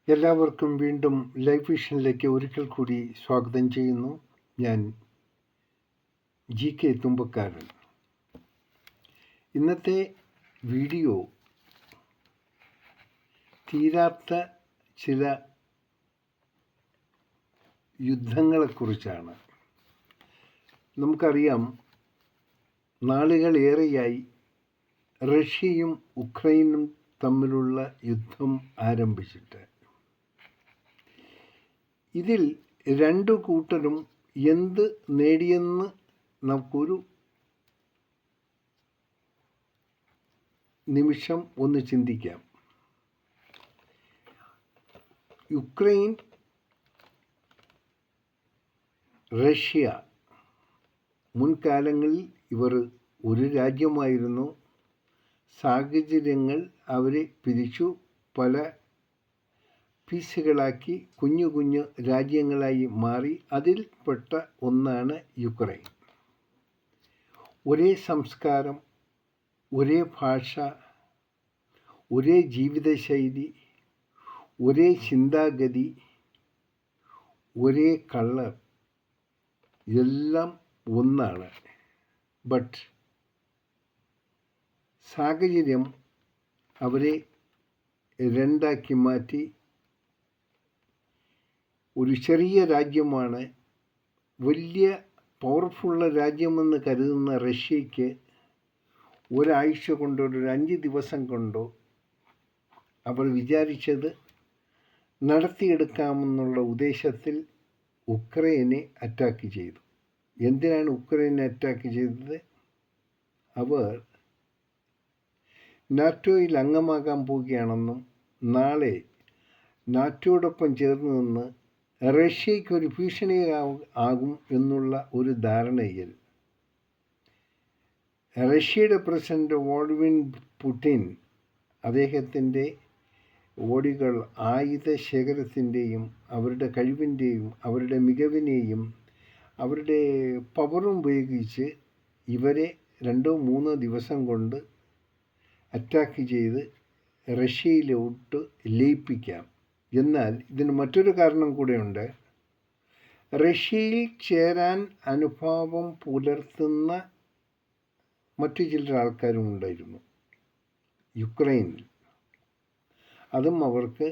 എല്ലാവർക്കും വീണ്ടും ലൈഫ് വിഷനിലേക്ക് ഒരിക്കൽ കൂടി സ്വാഗതം ചെയ്യുന്നു. ഞാൻ GK തുമ്പക്കാരൻ. ഇന്നത്തെ വീഡിയോ തീരാത്ത ചില യുദ്ധങ്ങളെക്കുറിച്ചാണ്. നമുക്കറിയാം, നാളുകളേറെയായി റഷ്യയും ഉക്രൈനും തമ്മിലുള്ള യുദ്ധം ആരംഭിച്ചിട്ട്. ഇതിൽ രണ്ടു കൂട്ടരും എന്ത് നേടിയെന്ന് നമുക്കൊരു നിമിഷം ഒന്ന് ചിന്തിക്കാം. യുക്രൈൻ, റഷ്യ മുൻകാലങ്ങളിൽ ഇവർ ഒരു രാജ്യമായിരുന്നു. സാഹചര്യങ്ങൾ അവരെ പിരിച്ചു പല പീസുകളാക്കി കുഞ്ഞു കുഞ്ഞു രാജ്യങ്ങളായി മാറി. അതിൽപ്പെട്ട ഒന്നാണ് യുക്രൈൻ. ഒരേ സംസ്കാരം, ഒരേ ഭാഷ, ഒരേ ജീവിതശൈലി, ഒരേ ചിന്താഗതി, ഒരേ കളർ, എല്ലാം ഒന്നാണ്. ബട്ട് സാഹചര്യം അവരെ രണ്ടാക്കി മാറ്റി. ഒരു ചെറിയ രാജ്യമാണ്. വലിയ പവർഫുള്ള രാജ്യമെന്ന് കരുതുന്ന റഷ്യയ്ക്ക് ഒരാഴ്ച കൊണ്ടോ ഒരു 5 ദിവസം കൊണ്ടോ അവർ വിചാരിച്ചത് നടത്തിയെടുക്കാമെന്നുള്ള ഉദ്ദേശത്തിൽ ഉക്രൈനെ അറ്റാക്ക് ചെയ്തു. എന്തിനാണ് ഉക്രൈനെ അറ്റാക്ക് ചെയ്തത്? അവർ നാറ്റോയിൽ അംഗമാകാൻ പോവുകയാണെന്നും നാളെ നാറ്റോയോടൊപ്പം ചേർന്ന് നിന്ന് റഷ്യയ്ക്കൊരു ഭീഷണി ആകും എന്നുള്ള ഒരു ധാരണയിൽ റഷ്യയുടെ പ്രസിഡന്റ് വ്ളാഡിമിർ പുടിൻ അദ്ദേഹത്തിൻ്റെ ഓടികൾ ആയുധ ശേഖരത്തിൻ്റെയും അവരുടെ കഴിവിൻ്റെയും അവരുടെ മികവിനെയും അവരുടെ പവറും ഉപയോഗിച്ച് ഇവരെ 2-3 ദിവസം കൊണ്ട് അറ്റാക്ക് ചെയ്ത് റഷ്യയിലോട്ട് ലയിപ്പിക്കാം. എന്നാൽ ഇതിന് മറ്റൊരു കാരണം കൂടെയുണ്ട്. റഷ്യയിൽ ചേരാൻ അനുഭാവം പുലർത്തുന്ന മറ്റു ചില ആൾക്കാരും ഉണ്ടായിരുന്നു യുക്രൈനിൽ. അതും അവർക്ക്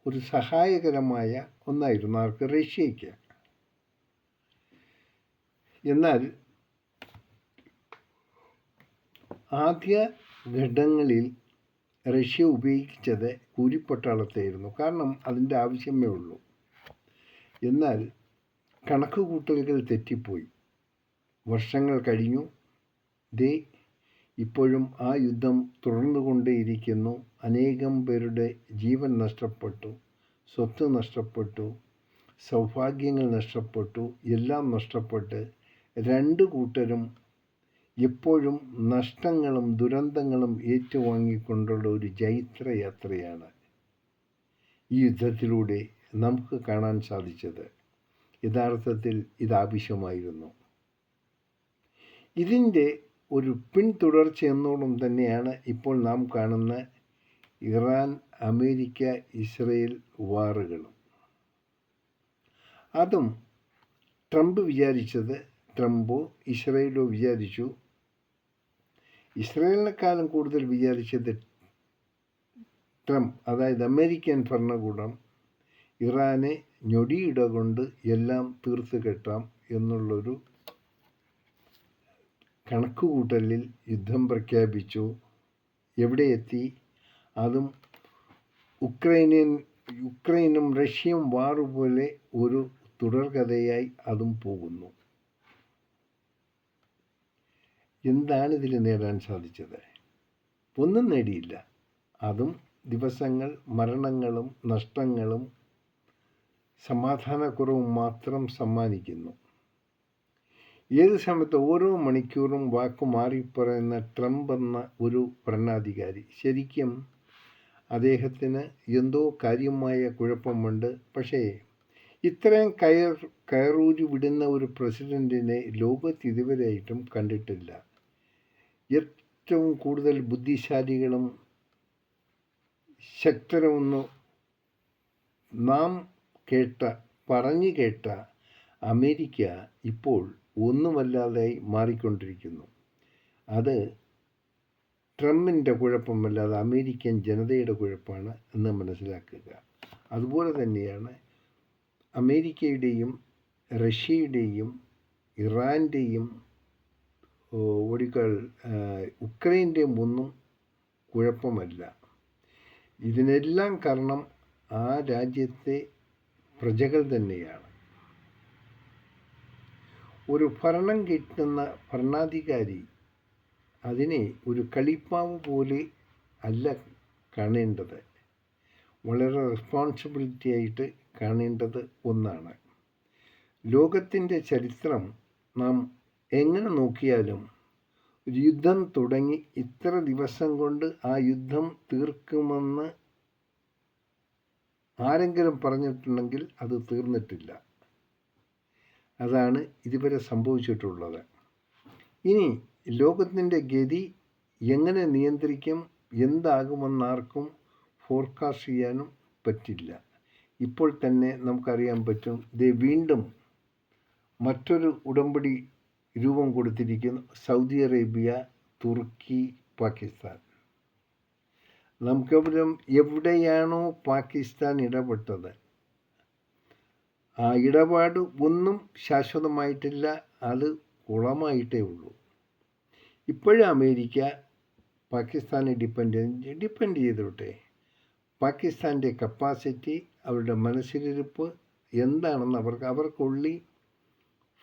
ഒരു സഹായകരമായ ഒന്നായിരുന്നു, അവർക്ക് റഷ്യയ്ക്ക്. എന്നാൽ ആദ്യ ഘട്ടങ്ങളിൽ റഷ്യ ഉപയോഗിച്ചത് കൂലിപ്പട്ടാളത്തെയായിരുന്നു. കാരണം അതിൻ്റെ ആവശ്യമേ ഉള്ളൂ. എന്നാൽ കണക്കുകൂട്ടലുകൾ തെറ്റിപ്പോയി. വർഷങ്ങൾ കഴിഞ്ഞു. ഇപ്പോഴും ആ യുദ്ധം തുടർന്നുകൊണ്ടേയിരിക്കുന്നു. അനേകം പേരുടെ ജീവൻ നഷ്ടപ്പെട്ടു, സ്വത്ത് നഷ്ടപ്പെട്ടു, സൗഭാഗ്യങ്ങൾ നഷ്ടപ്പെട്ടു, എല്ലാം നഷ്ടപ്പെട്ട് രണ്ട് കൂട്ടരും എപ്പോഴും നഷ്ടങ്ങളും ദുരന്തങ്ങളും ഏറ്റുവാങ്ങിക്കൊണ്ടുള്ള ഒരു ജൈത്രയാത്രയാണ് ഈ യുദ്ധത്തിലൂടെ നമുക്ക് കാണാൻ സാധിച്ചത്. യഥാർത്ഥത്തിൽ ഇതാവശ്യമായിരുന്നു. ഇതിൻ്റെ ഒരു പിന്തുടർച്ച എന്നോണം തന്നെയാണ് ഇപ്പോൾ നാം കാണുന്ന ഇറാൻ, അമേരിക്ക, ഇസ്രയേൽ വാറുകളും. അതും ട്രംപോ ഇസ്രയേലോ വിചാരിച്ചു, ഇസ്രയേലിനെക്കാളും കൂടുതൽ വിചാരിച്ചത് ട്രംപ്, അതായത് അമേരിക്കൻ ഭരണകൂടം ഇറാനെ ഞൊടിയിട കൊണ്ട് എല്ലാം തീർത്ത് കെട്ടാം എന്നുള്ളൊരു കണക്കുകൂട്ടലിൽ യുദ്ധം പ്രഖ്യാപിച്ചു. എവിടെ എത്തി? അതും യുക്രൈനും റഷ്യയും വാറുപോലെ ഒരു തുടർകഥയായി അതും പോകുന്നു. എന്താണ് ഇതിൽ നേടാൻ സാധിച്ചത്? ഒന്നും നേടിയില്ല. അതും ദിവസങ്ങൾ, മരണങ്ങളും നഷ്ടങ്ങളും സമാധാനക്കുറവും മാത്രം സമ്മാനിക്കുന്നു. ഏത് സമയത്ത് ഓരോ മണിക്കൂറും വാക്ക് മാറിപ്പറയുന്ന ട്രംപ് എന്ന ഒരു ഭരണാധികാരി, ശരിക്കും അദ്ദേഹത്തിന് എന്തോ കാര്യമായ കുഴപ്പമുണ്ട്. പക്ഷേ ഇത്രയും കയറൂരി വിടുന്ന ഒരു പ്രസിഡന്റിനെ ലോകത്ത് ഇതുവരെയായിട്ടും കണ്ടിട്ടില്ല. ഏറ്റവും കൂടുതൽ ബുദ്ധിശാലികളും ശക്തരുമെന്ന് നാം പറഞ്ഞു കേട്ട അമേരിക്ക ഇപ്പോൾ ഒന്നുമല്ലാതായി മാറിക്കൊണ്ടിരിക്കുന്നു. അത് ട്രംപിൻ്റെ കുഴപ്പമല്ലാതെ അമേരിക്കൻ ജനതയുടെ കുഴപ്പമാണ് എന്ന് മനസ്സിലാക്കുക. അതുപോലെ തന്നെയാണ് അമേരിക്കയുടെയും റഷ്യയുടെയും ഇറാൻ്റെയും ഉക്രൈൻ്റെയും ഒന്നും കുഴപ്പമല്ല. ഇതിനെല്ലാം കാരണം ആ രാജ്യത്തെ പ്രജകൾ തന്നെയാണ്. ഒരു ഭരണം കിട്ടുന്ന ഭരണാധികാരി അതിനെ ഒരു കളിപ്പാവ് പോലെ അല്ല കാണേണ്ടത്, വളരെ റെസ്പോൺസിബിലിറ്റി ആയിട്ട് കാണേണ്ടത് ഒന്നാണ്. ലോകത്തിൻ്റെ ചരിത്രം നാം എങ്ങനെ നോക്കിയാലും ഒരു യുദ്ധം തുടങ്ങി ഇത്ര ദിവസം കൊണ്ട് ആ യുദ്ധം തീർക്കുമെന്ന് ആരെങ്കിലും പറഞ്ഞിട്ടുണ്ടെങ്കിൽ അത് തീർന്നിട്ടില്ല. അതാണ് ഇതുവരെ സംഭവിച്ചിട്ടുള്ളത്. ഇനി ലോകത്തിൻ്റെ ഗതി എങ്ങനെ നിയന്ത്രിക്കും, എന്താകുമെന്നാർക്കും ഫോർകാസ്റ്റ് ചെയ്യാനും പറ്റില്ല. ഇപ്പോൾ തന്നെ നമുക്കറിയാൻ പറ്റും, വീണ്ടും മറ്റൊരു ഉടമ്പടി രൂപം കൊടുത്തിരിക്കുന്നു. സൗദി അറേബ്യ, തുർക്കി, പാകിസ്ഥാൻ. നമുക്കെല്ലാം എവിടെയാണോ പാകിസ്ഥാൻ ഇടപെട്ടത് ആ ഇടപാട് ഒന്നും ശാശ്വതമായിട്ടില്ല, അത് കുളമായിട്ടേ ഉള്ളൂ. ഇപ്പോഴും അമേരിക്ക പാകിസ്ഥാനെ ഡിപ്പെൻഡ് ചെയ്തോട്ടെ. പാകിസ്ഥാൻ്റെ കപ്പാസിറ്റി, അവരുടെ മനസ്സിലിരിപ്പ് എന്താണെന്ന് അവർക്കുള്ളി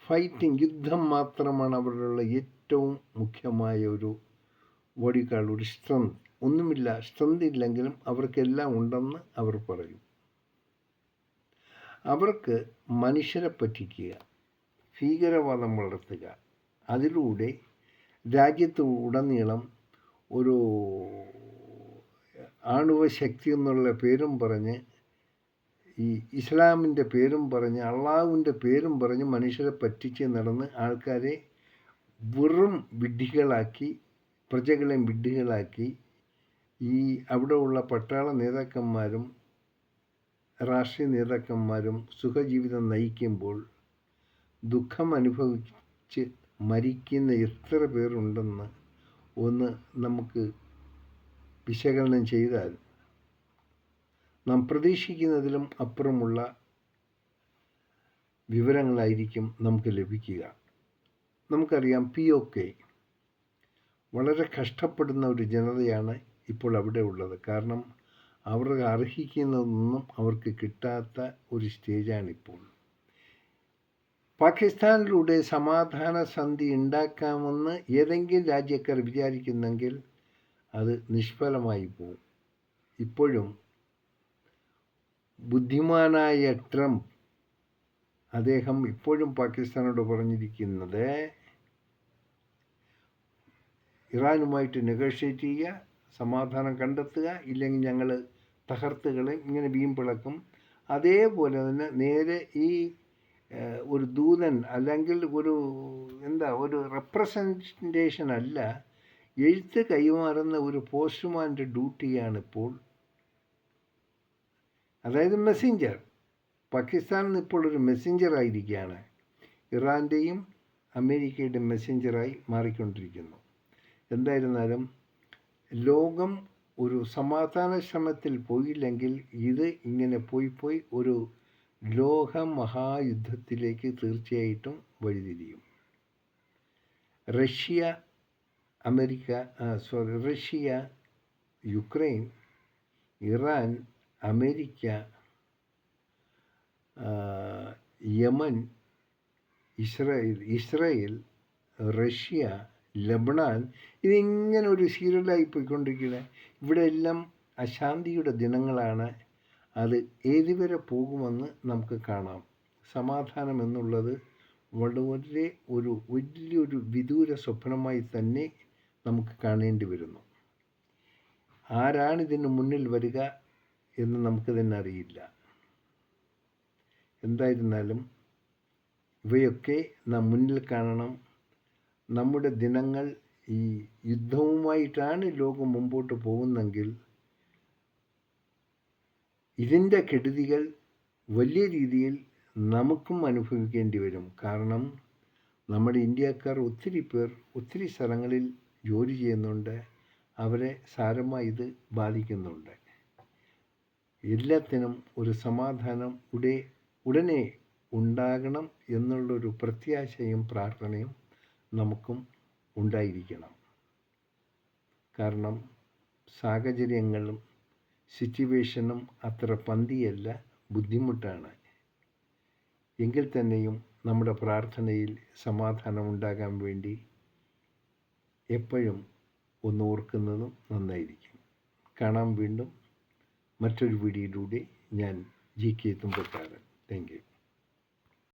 ഫൈറ്റിംഗ്, യുദ്ധം മാത്രമാണ് അവരുടെ ഏറ്റവും മുഖ്യമായ ഒരു ഒരു സ്ട്രെങ്ത്. ഒന്നുമില്ല, സ്ട്രെങ്ത് ഇല്ലെങ്കിലും അവർക്കെല്ലാം ഉണ്ടെന്ന് അവർ പറയും. അവർക്ക് മനുഷ്യരെ പറ്റിക്കുക, ഭീകരവാദം വളർത്തുക, അതിലൂടെ രാജ്യത്ത് ഉടനീളം ഒരു ആണവ ശക്തി എന്നുള്ള പേരും പറഞ്ഞ്, ഈ ഇസ്ലാമിൻ്റെ പേരും പറഞ്ഞ്, അള്ളാഹുവിൻ്റെ പേരും പറഞ്ഞ് മനുഷ്യരെ പറ്റിച്ച് നടന്ന് ആൾക്കാരെ വെറും വിഡ്ഢികളാക്കി, പ്രജകളെയും വിഡ്ഢികളാക്കി ഈ അവിടെ ഉള്ള പട്ടാള നേതാക്കന്മാരും രാഷ്ട്രീയ നേതാക്കന്മാരും സുഖജീവിതം നയിക്കുമ്പോൾ ദുഃഖം അനുഭവിച്ച് മരിക്കുന്ന എത്ര പേരുണ്ടെന്ന് ഒന്ന് നമുക്ക് വിശകലനം ചെയ്താൽ നാം പ്രതീക്ഷിക്കുന്നതിലും അപ്പുറമുള്ള വിവരങ്ങളായിരിക്കും നമുക്ക് ലഭിക്കുക. നമുക്കറിയാം, POK വളരെ കഷ്ടപ്പെടുന്ന ഒരു ജനതയാണ് ഇപ്പോൾ അവിടെ ഉള്ളത്. കാരണം അവർക്ക് അർഹിക്കുന്നതൊന്നും അവർക്ക് കിട്ടാത്ത ഒരു സ്റ്റേജാണിപ്പോൾ. പാകിസ്ഥാനിലൂടെ സമാധാന സന്ധി ഉണ്ടാക്കാമെന്ന് ഏതെങ്കിലും രാജ്യക്കാർ വിചാരിക്കുന്നെങ്കിൽ അത് നിഷ്ഫലമായി പോകും. ഇപ്പോഴും ബുദ്ധിമാനായ ട്രംപ്, അദ്ദേഹം ഇപ്പോഴും പാകിസ്ഥാനോട് പറഞ്ഞിരിക്കുന്നത് ഇറാനുമായിട്ട് നെഗോഷിയേറ്റ് ചെയ്യുക, സമാധാനം കണ്ടെത്തുക, ഇല്ലെങ്കിൽ ഞങ്ങൾ തകർത്തുകളെ ഇങ്ങനെ വീമ്പിളക്കും. അതേപോലെ തന്നെ നേരെ ഈ ഒരു ദൂതൻ അല്ലെങ്കിൽ ഒരു റെപ്രസെൻറ്റേഷൻ അല്ല, എഴുത്ത് കൈമാറുന്ന ഒരു പോസ്റ്റ്മാൻ്റെ ഡ്യൂട്ടിയാണിപ്പോൾ. അതായത് മെസ്സഞ്ചർ. പാകിസ്ഥാനിൽ ഇപ്പോൾ ഒരു മെസ്സഞ്ചറായിരിക്കുകയാണ്, ഇറാൻ്റെയും അമേരിക്കയുടെയും മെസ്സഞ്ചറായി മാറിക്കൊണ്ടിരിക്കുന്നു. എന്തായിരുന്നാലും ലോകം ഒരു സമാധാന ശ്രമത്തിൽ പോയില്ലെങ്കിൽ ഇത് ഇങ്ങനെ പോയി ഒരു ലോക മഹായുദ്ധത്തിലേക്ക് തീർച്ചയായിട്ടും വഴിതിരിയും. Russia, Ukraine, Iran, America, Yemen, Israel, Russia, Lebanon, ഇതിങ്ങനെ ഒരു സീരിയലായി പോയിക്കൊണ്ടിരിക്കുന്നത്. ഇവിടെ എല്ലാം അശാന്തിയുടെ ദിനങ്ങളാണ്. അത് ഏതുവരെ പോകുമെന്ന് നമുക്ക് കാണാം. സമാധാനം എന്നുള്ളത് വളരെ വലിയൊരു വിദൂര സ്വപ്നമായി തന്നെ നമുക്ക് കാണേണ്ടി വരുന്നു. ആരാണിതിന് മുന്നിൽ വരിക എന്ന് നമുക്ക് തന്നെ അറിയില്ല. എന്തായിരുന്നാലും ഇവയൊക്കെ നാം മുന്നിൽ കാണണം. നമ്മുടെ ദിനങ്ങൾ ഈ യുദ്ധവുമായിട്ടാണ് ലോകം മുമ്പോട്ട് പോകുന്നെങ്കിൽ ഇതിൻ്റെ കെടുതികൾ വലിയ രീതിയിൽ നമുക്കും അനുഭവിക്കേണ്ടി വരും. കാരണം നമ്മുടെ ഇന്ത്യക്കാർ ഒത്തിരി പേർ ഒത്തിരി സ്ഥലങ്ങളിൽ ജോലി ചെയ്യുന്നുണ്ട്. അവരെ സാരമായി ഇത് ബാധിക്കുന്നുണ്ട്. എല്ലാത്തിനും ഒരു സമാധാനം ഉടനെ ഉണ്ടാകണം എന്നുള്ളൊരു പ്രത്യാശയും പ്രാർത്ഥനയും നമുക്കും ഉണ്ടായിരിക്കണം. കാരണം സാഹചര്യങ്ങളും സിറ്റുവേഷനും അത്ര പന്തിയല്ല, ബുദ്ധിമുട്ടാണ്. എങ്കിൽ തന്നെയും നമ്മുടെ പ്രാർത്ഥനയിൽ സമാധാനം ഉണ്ടാകാൻ വേണ്ടി എപ്പോഴും ഒന്ന് ഓർക്കുന്നതും നന്നായിരിക്കും. കാണാം വീണ്ടും മറ്റൊരു വീഡിയോയിലൂടെ. ഞാൻ GK തുമ്പത്താറ്. Thank you.